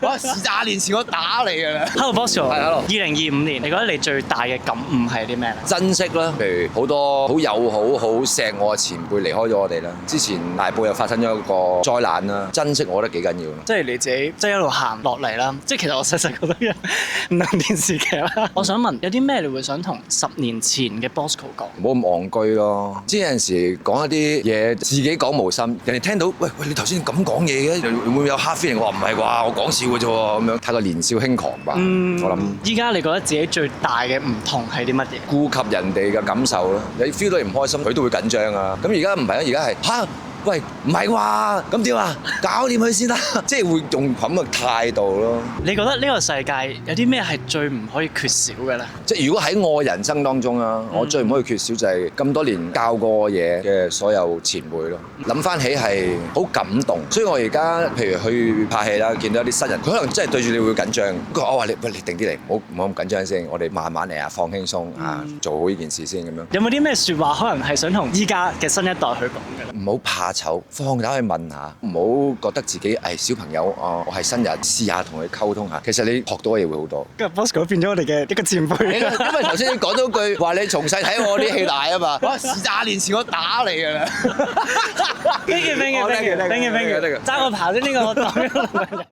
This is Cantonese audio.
我10年前我打你㗎啦。Hello Bosco，係 hello。2025年，你覺得你最大嘅感悟係啲咩咧？珍惜啦，譬如好多好友好、好錫我嘅前輩離開咗我哋啦。之前大埔又發生咗一個災難啦，珍惜我覺得幾緊要咯。即係你自己即係一路行落嚟啦。即係其實我細細個都有唔同電視劇啦。我想問有啲咩你會想同10年前嘅 Bosco 講？唔好咁戇居咯，即係有陣時講一啲嘢自己講無心，人哋聽到喂你頭先咁講嘢嘅，會唔會有 hard feeling？我話唔係啩，我講笑嘅啫喎，咁樣太過年少輕狂吧。我諗依家你覺得自己最大嘅唔同係啲乜嘢？顧及人哋嘅感受咯，你 feel 到你唔開心，佢都會緊張啊。咁而家唔係啊，而家係嚇。喂，唔係啩？咁點啊？搞掂佢先啦，即係會用咁嘅態度咯。你覺得呢個世界有啲咩係最唔可以缺少嘅咧？即係如果喺我人生當中啊，我最唔可以缺少就係咁多年教過我嘢嘅所有前輩咯。諗翻起係好感動，所以我而家譬如去拍戲啦，見到一啲新人，佢可能真係對住你會緊張。我話你定啲嚟，唔好咁緊張先，我哋慢慢嚟啊，放輕鬆啊，做好呢件事先咁樣。有冇啲咩説話可能係想同依家嘅新一代去講嘅？唔好怕醜，放膽去問下，唔好覺得自己係小朋友啊，我係新人，試下同佢溝通下。其實你學到嘅嘢會好多。今日 Bosco 變咗我哋嘅一個前輩。因為頭先你講咗句話，你從細睇我啲戲大啊嘛。我10年前我打你㗎啦。Thank you，爭個刨先呢個我講。